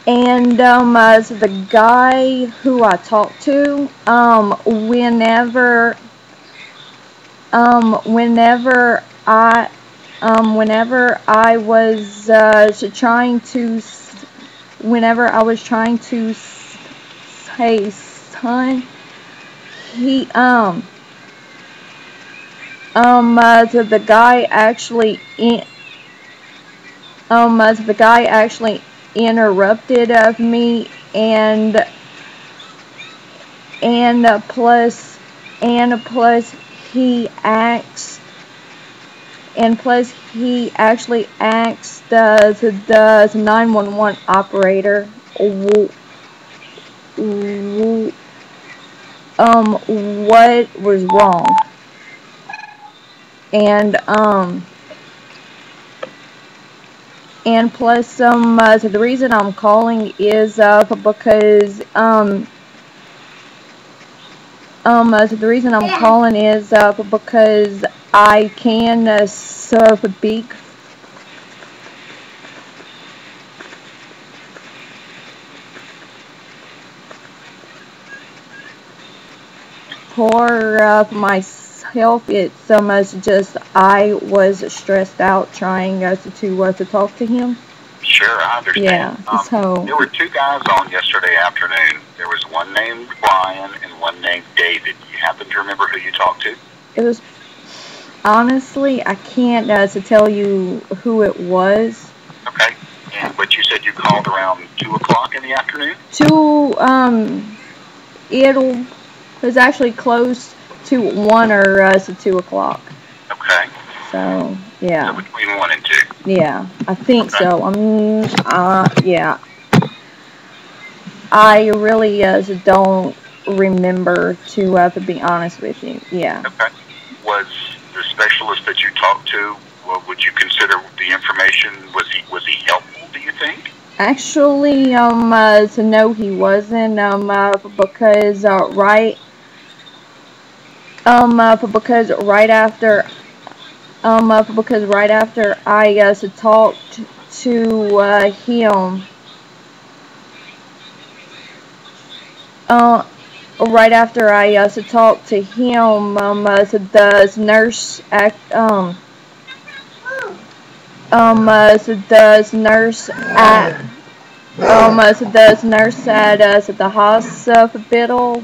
And so the guy who I talked to, whenever I was trying to, whenever I was trying to say son, he so the guy actually interrupted of me, and plus he asked he actually asked the 911 operator what was wrong. And plus so the reason I'm calling is because because I can speak for myself. It's so much just I was stressed out trying to talk to him. Sure, I understand. Yeah. So there were two guys on yesterday afternoon. There was one named Brian and one named David. You happen to remember who you talked to? It was, honestly, I can't to tell you who it was. Okay. But you said you called around 2 o'clock in the afternoon? It was actually close to 1 or 2 o'clock. Okay. So, yeah. So between 1 and 2? Yeah, I think so. Yeah. I really don't remember, to be honest with you. Yeah. Okay. Was the specialist that you talked to, would you consider the information, was he helpful, do you think? Actually, so no, he wasn't, because right after I talked to him, right after I talked to him, so the nurse at the hospital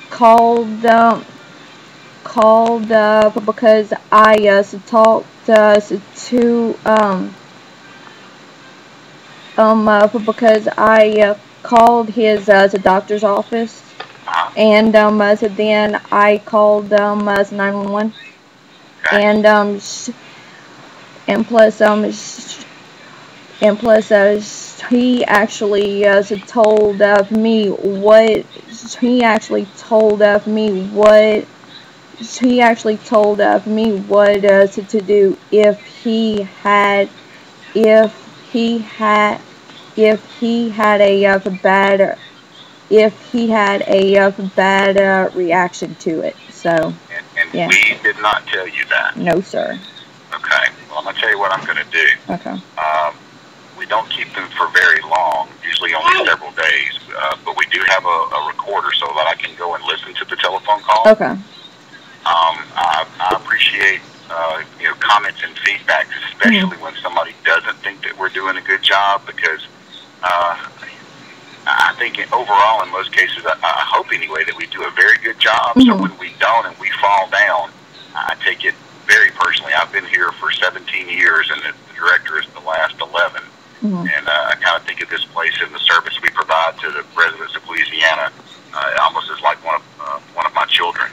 called because I talked because I called his doctor's office, and so then I called 911, and plus he actually told me what to do if he had a bad reaction to it. So and yeah. We did not tell you that? No, sir. Okay. Well, I'm going to tell you what I'm going to do. Okay. We don't keep them for very long, usually only several days, but we do have a recorder so that I can go and listen to the telephone call. Okay. I appreciate comments and feedback, especially when somebody doesn't think that we're doing a good job, because I think overall, in most cases, I hope anyway, that we do a very good job. So when we don't and we fall down, I take it very personally. I've been here for 17 years, and the director is the last 11. And I kind of think of this place and the service we provide to the residents of Louisiana almost as like one of my children.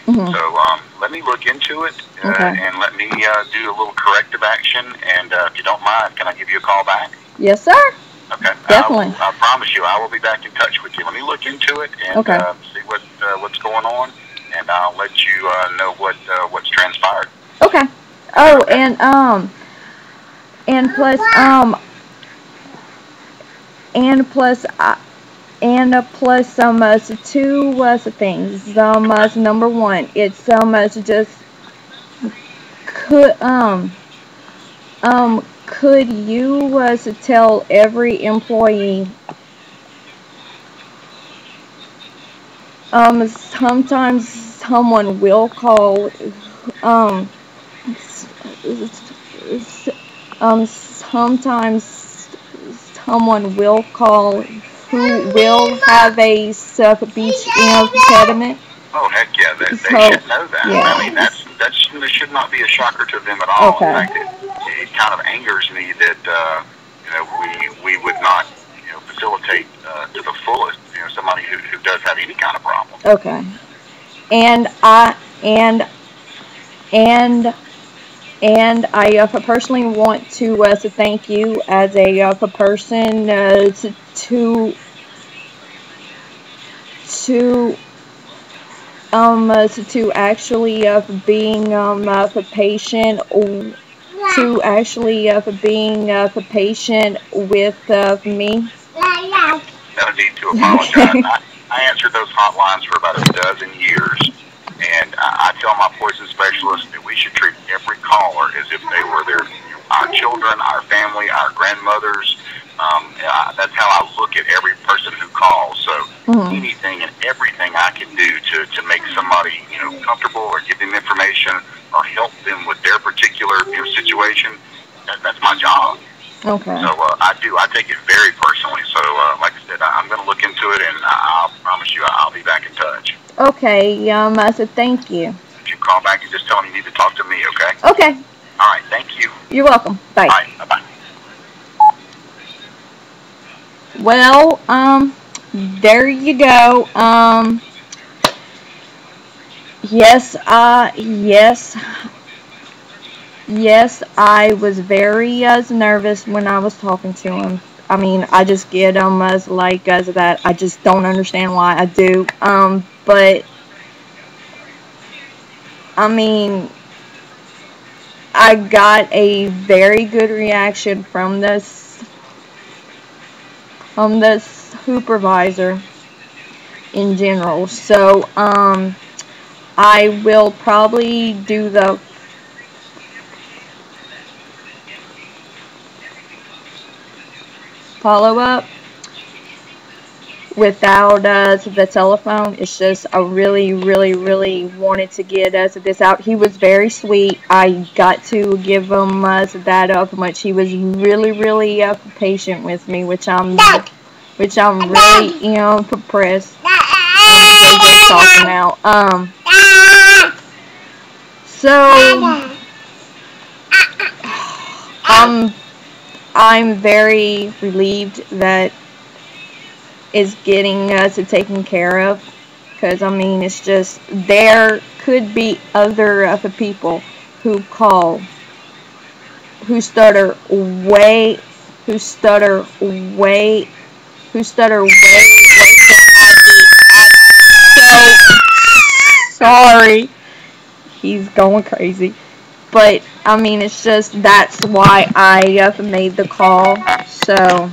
So let me look into it, and let me do a little corrective action. And if you don't mind, can I give you a call back? Yes, sir. Okay. Definitely. I promise you, I will be back in touch with you. Let me look into it and see what's going on, and I'll let you know what's transpired. Okay. Oh, okay. And plus two things. Number one, it's just could you tell every employee sometimes someone will call um sometimes someone will call who will have a speech impediment. Oh heck yeah, they So should know that. I mean, yeah. that should not be a shocker to them at all. In Okay. fact, it kind of angers me that we would not facilitate to the fullest somebody who does have any kind of problem. Okay. And I and I personally want to thank you as a person to to actually being patient to actually being patient with me. No need to apologize. I answered those hotlines for about a dozen years, and I tell my poison specialists that we should treat every caller as if they were our children, our family, our grandmothers. That's how I look at every person who calls. So anything and everything I can do to make somebody comfortable or give them information or help them with their particular situation, that's my job. Okay. So I take it very personally. So like I said, I'm going to look into it, and I'll promise you I'll be back in touch. Okay. I said thank you. If you call back and just tell them you need to talk to me, okay? Okay. All right. Thank you. You're welcome. Bye. All right. Bye-bye. Well, there you go. Yes, yes, I was very nervous when I was talking to him. I mean, I just get as like as that. I just don't understand why I do. But I mean, I got a very good reaction from the supervisor in general. So I will probably do the follow-up without the telephone. It's just I really wanted to get this out. He was very sweet. I got to give him that much. He was really patient with me, which I'm really impressed. They just talking now. So I'm very relieved that is getting taken care of, because I mean it's just there could be other people who call who stutter way who stutter way worse than I do. I'm so sorry. He's going crazy. But I mean it's just that's why I made the call. So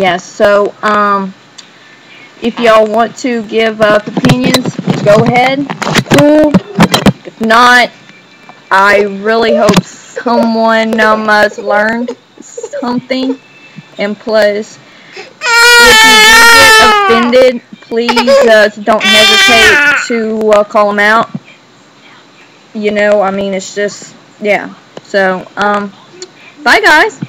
yes, so if y'all want to give opinions, go ahead. Cool. If not, I really hope someone has learned something. And plus, if you do get offended, please don't hesitate to call them out. I mean, it's just, yeah. So, bye guys.